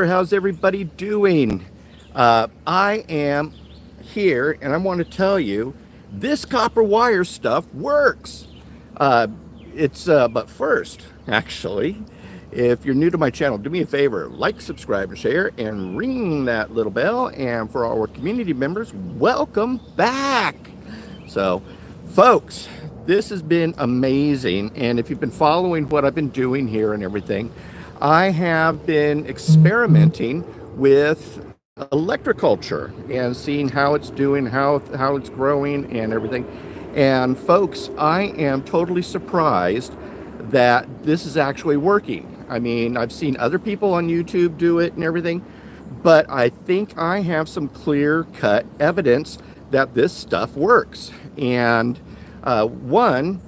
How's everybody doing? I am here and I want to tell you this copper wire stuff works. Uh, but first, actually, if you're new to my channel, do me a favor, like, subscribe, and share, and ring that little bell. And for our community members, welcome back. So, folks, this has been amazing. And if you've been following what I've been doing here and everything, I have been experimenting with electroculture and seeing how it's doing, how it's growing and everything. And folks, I am totally surprised that this is actually working. I mean, I've seen other people on YouTube do it and everything, but I think I have some clear-cut evidence that this stuff works. And one,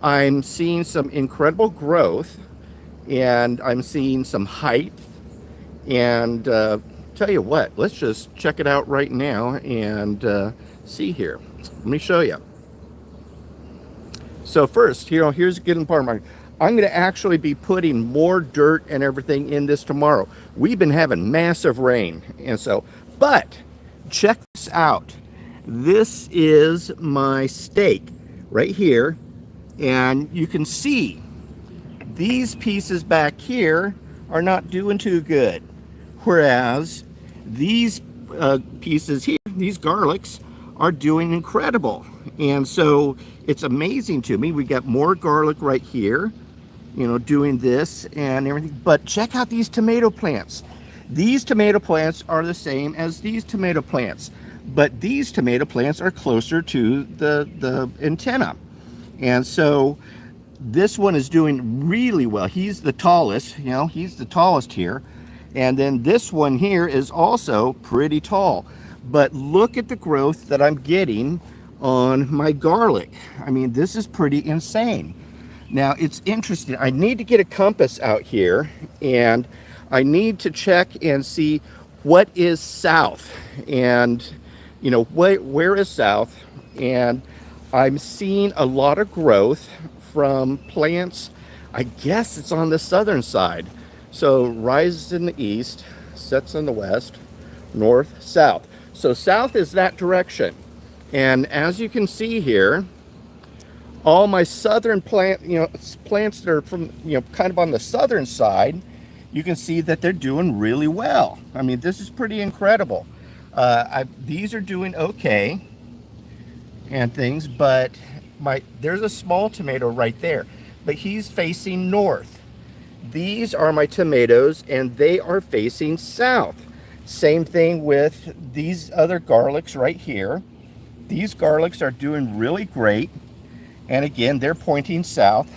I'm seeing some incredible growth, and I'm seeing some height. And tell you what, let's just check it out right now and see here. Let me show you. So first, here's a good part of my, I'm going to actually be putting more dirt and everything in this tomorrow. We've been having massive rain, and so, but check this out. This is my stake right here, and you can see these pieces back here are not doing too good, whereas these pieces here, these garlics, are doing incredible. And so it's amazing to me. We got more garlic right here, doing this and everything. But check out these tomato plants. These tomato plants are the same as these tomato plants, but these tomato plants are closer to the antenna. And so this one is doing really well. He's the tallest, he's the tallest here. And then this one here is also pretty tall. But look at the growth that I'm getting on my garlic. I mean, this is pretty insane. Now, it's interesting. I need to get a compass out here, and I need to check and see what is south. And, where is south? And I'm seeing a lot of growth from plants. I guess it's on the southern side. So rises in the east, sets in the west, north, south. So south is that direction. And as you can see here, all my southern plants that are from, kind of on the southern side, you can see that they're doing really well. I mean, this is pretty incredible. These are doing okay and things, but there's a small tomato right there, but he's facing north. These are my tomatoes, and they are facing south. Same thing with these other garlics right here. These garlics are doing really great, and again, they're pointing south.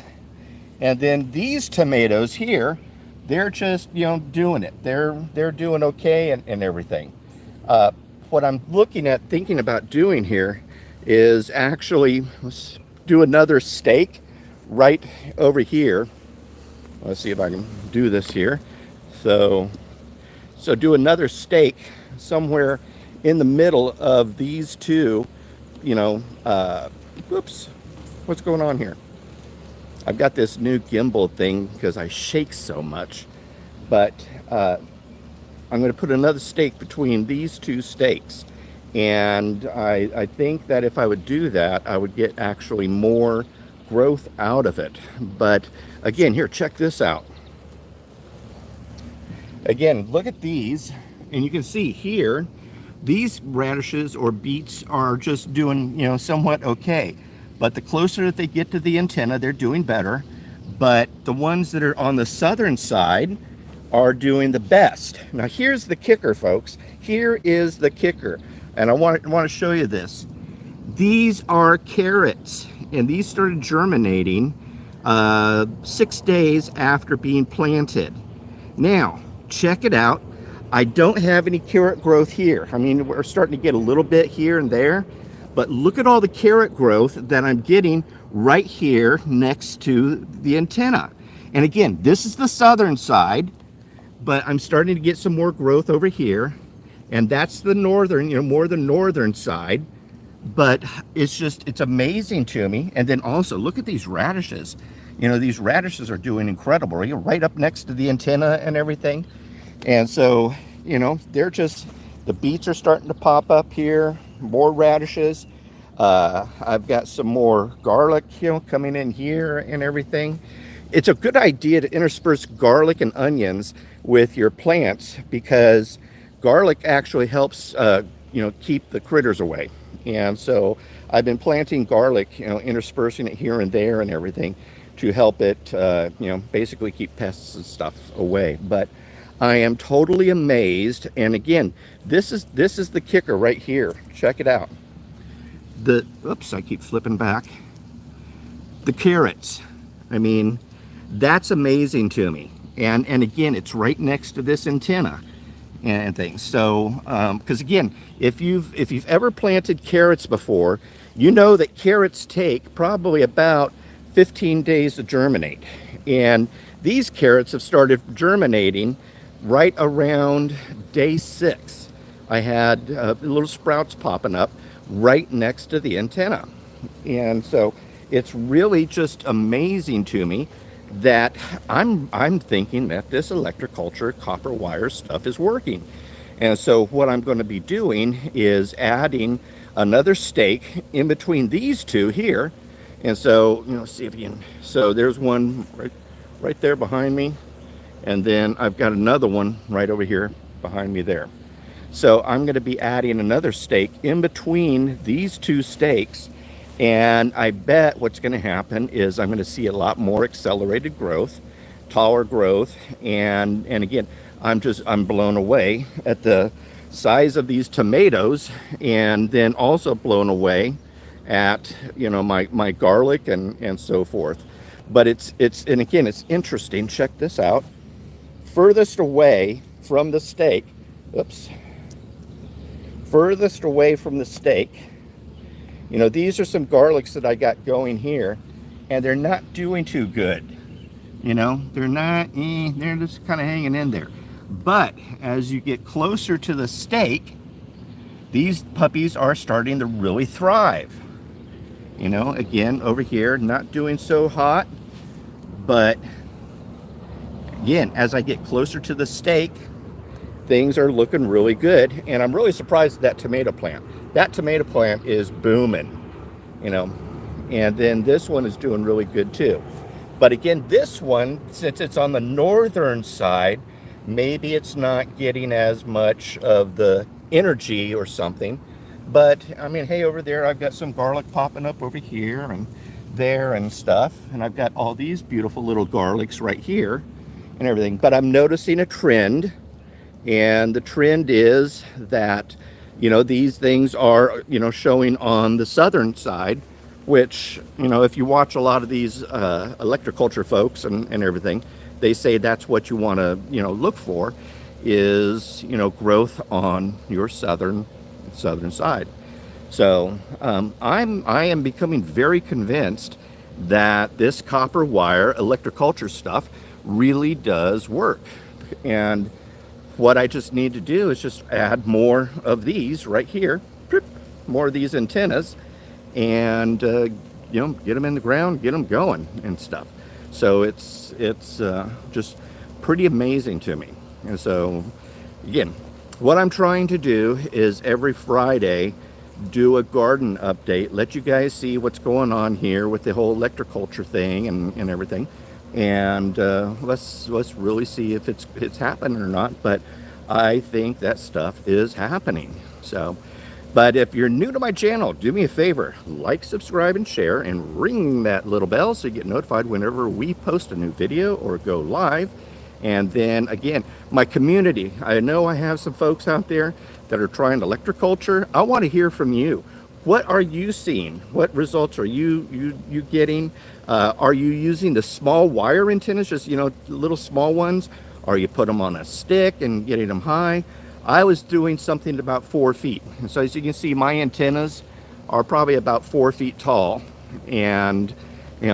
And then these tomatoes here, they're just doing it. They're doing okay and everything. What I'm looking at, thinking about doing here, is actually let's do another stake right over here. Let's see if I can do this here. So do another stake somewhere in the middle of these two, whoops, what's going on here? I've got this new gimbal thing because I shake so much, but I'm going to put another stake between these two stakes. And I think that if I would do that, I would get actually more growth out of it. But again, here, check this out. Again, look at these, and you can see here, these radishes or beets are just doing, somewhat okay. But the closer that they get to the antenna, they're doing better. But the ones that are on the southern side are doing the best. Now, here's the kicker, folks. Here is the kicker. And I want to show you this. These are carrots, and these started germinating 6 days after being planted. Now, check it out. I don't have any carrot growth here. I mean, we're starting to get a little bit here and there, but look at all the carrot growth that I'm getting right here next to the antenna. And again, this is the southern side, but I'm starting to get some more growth over here. And that's the northern, more the northern side. But it's amazing to me. And then also, look at these radishes. These radishes are doing incredible. Right up next to the antenna and everything. And so, they're just, the beets are starting to pop up here, more radishes. I've got some more garlic, coming in here and everything. It's a good idea to intersperse garlic and onions with your plants because garlic actually helps, keep the critters away. And so I've been planting garlic, interspersing it here and there and everything to help it, basically keep pests and stuff away. But I am totally amazed. And again, this is the kicker right here. Check it out. Oops, I keep flipping back. The carrots. I mean, that's amazing to me. And again, it's right next to this antenna and things. So, because again, if you've ever planted carrots before, you know that carrots take probably about 15 days to germinate. And these carrots have started germinating right around day 6. I had little sprouts popping up right next to the antenna. And so it's really just amazing to me that I'm thinking that this Electroculture copper wire stuff is working. And so what I'm going to be doing is adding another stake in between these two here. And so, see if you can, so there's one right there behind me. And then I've got another one right over here behind me there. So I'm going to be adding another stake in between these two stakes. And I bet what's going to happen is I'm going to see a lot more accelerated growth, taller growth. And again, I'm blown away at the size of these tomatoes, and then also blown away at, my garlic and so forth. But and again, it's interesting. Check this out. Furthest away from the stake, furthest away from the stake, these are some garlics that I got going here, and they're not doing too good. They're not, they're just kind of hanging in there. But as you get closer to the stake, these puppies are starting to really thrive. Again, over here, not doing so hot, but again, as I get closer to the stake, things are looking really good. And I'm really surprised at that tomato plant. That tomato plant is booming, and then this one is doing really good too. But again, this one, since it's on the northern side, maybe it's not getting as much of the energy or something. But I mean, hey, over there, I've got some garlic popping up over here and there and stuff. And I've got all these beautiful little garlics right here and everything. But I'm noticing a trend. And the trend is that, these things are, showing on the southern side, which, if you watch a lot of these Electroculture folks and everything, they say that's what you want to, look for is, growth on your southern side. So I am becoming very convinced that this copper wire Electroculture stuff really does work. And what I just need to do is just add more of these right here, more of these antennas, and get them in the ground, get them going and stuff. So it's just pretty amazing to me. And so again, what I'm trying to do is every Friday do a garden update, let you guys see what's going on here with the whole Electroculture thing and everything. And let's really see if it's happening or not. But I think that stuff is happening. So, but if you're new to my channel, do me a favor, like, subscribe, and share, and ring that little bell so you get notified whenever we post a new video or go live. And then again, my community, I know I have some folks out there that are trying Electroculture. I want to hear from you. What are you seeing? What results are you getting? Are you using the small wire antennas, just little small ones? Or you put them on a stick and getting them high? I was doing something about 4 feet. And so as you can see, my antennas are probably about 4 feet tall, and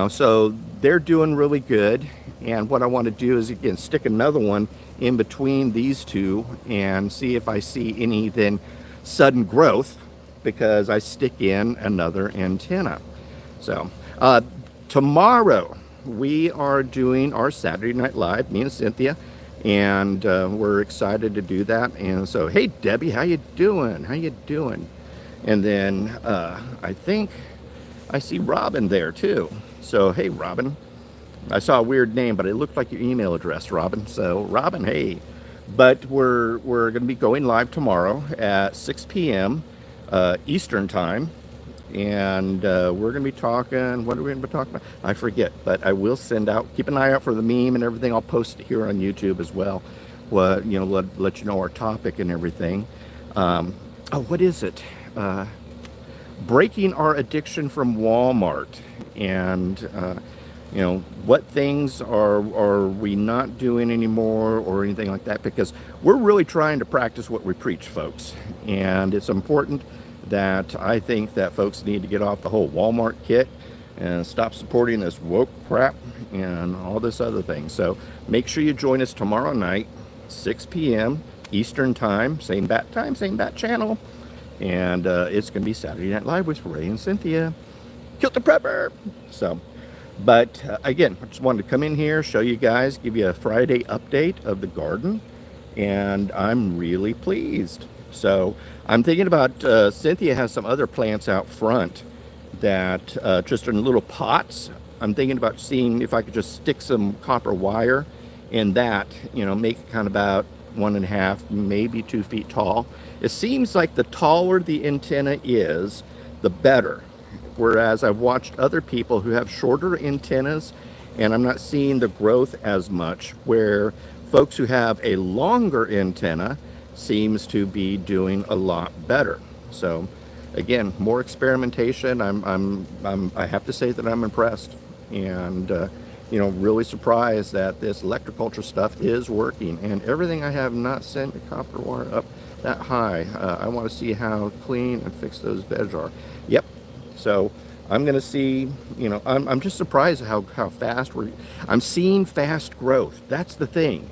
so they're doing really good. And what I want to do is again stick another one in between these two and see if I see any then sudden growth, because I stick in another antenna. So tomorrow we are doing our Saturday Night Live, me and Cynthia, and we're excited to do that. And so, hey, Debbie, how you doing? How you doing? And then I think I see Robin there too. So, hey, Robin. I saw a weird name, but it looked like your email address, Robin. So, Robin, hey. But we're going to be going live tomorrow at 6 p.m. Eastern time, and we're going to be talking. What are we going to be talking about? I forget, but I will send out. Keep an eye out for the meme and everything. I'll post it here on YouTube as well. Well, let you know our topic and everything. Oh, what is it? Breaking our addiction from Walmart, and what things are we not doing anymore or anything like that, because we're really trying to practice what we preach, folks. And it's important that I think that folks need to get off the whole Walmart kit and stop supporting this woke crap and all this other thing. So make sure you join us tomorrow night, 6 p.m. Eastern time, same bat time, same bat channel. And it's going to be Saturday Night Live with Ray and Cynthia. Kill the prepper! So, but again, I just wanted to come in here, show you guys, give you a Friday update of the garden. And I'm really pleased. So, I'm thinking about, Cynthia has some other plants out front that just in little pots. I'm thinking about seeing if I could just stick some copper wire in that, make it kind of about 1.5, maybe 2 feet tall. It seems like the taller the antenna is, the better. Whereas I've watched other people who have shorter antennas, and I'm not seeing the growth as much, where folks who have a longer antenna seems to be doing a lot better. So again, more experimentation. I have to say that I'm impressed, and really surprised that this electroculture stuff is working. And everything I have not sent the copper wire up that high. I want to see how clean and fixed those veg are. Yep. So I'm going to see, I'm just surprised how fast I'm seeing fast growth. That's the thing.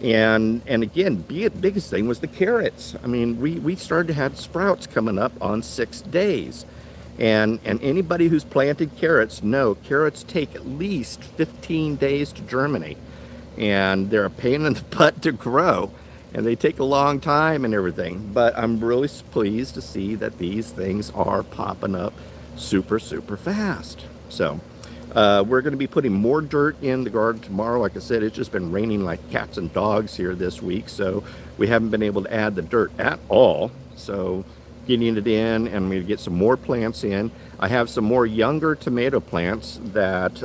And again, biggest thing was the carrots. I mean, we started to have sprouts coming up on 6 days. And anybody who's planted carrots know carrots take at least 15 days to germinate. And they're a pain in the butt to grow. And they take a long time and everything. But I'm really pleased to see that these things are popping up super, super fast. So we're going to be putting more dirt in the garden tomorrow. Like I said, it's just been raining like cats and dogs here this week. So we haven't been able to add the dirt at all. So getting it in, and I'm going to get some more plants in. I have some more younger tomato plants that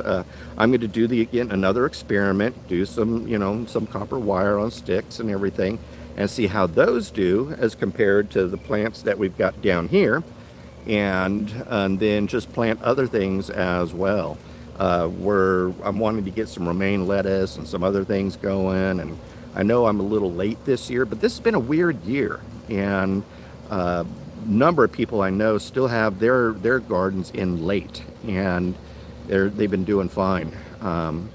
I'm going to do again another experiment, do some some copper wire on sticks and everything, and see how those do as compared to the plants that we've got down here, and then just plant other things as well. I'm wanting to get some romaine lettuce and some other things going, and I know I'm a little late this year, but this has been a weird year, and number of people I know still have their gardens in late, and they've been doing fine. And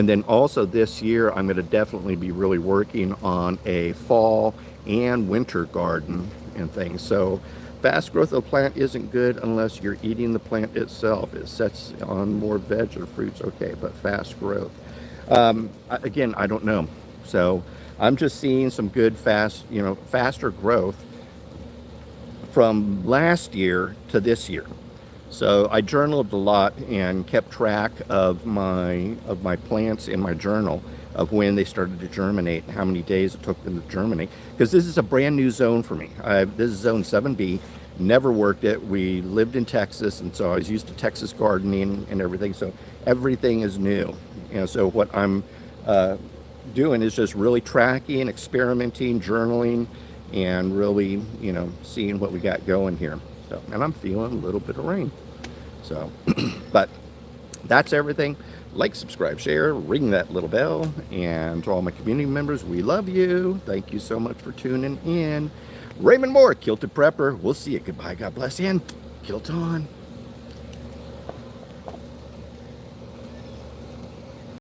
then also this year I'm going to definitely be really working on a fall and winter garden and things. So fast growth of a plant isn't good unless you're eating the plant itself. It sets on more veg or fruits, okay, but fast growth, again, I don't know. So I'm just seeing some good faster growth from last year to this year. So I journaled a lot and kept track of my plants in my journal of when they started to germinate and how many days it took them to germinate, because this is a brand new zone for me. This is zone 7B, never worked it. We lived in Texas, and so I was used to Texas gardening and everything, so everything is new. So what I'm doing is just really tracking, experimenting, journaling, and really, seeing what we got going here. So, and I'm feeling a little bit of rain. So, but that's everything. Like, subscribe, share, ring that little bell. And to all my community members, we love you. Thank you so much for tuning in. Raymond Mhor, Kilted Prepper. We'll see you. Goodbye. God bless you. And Kilt on.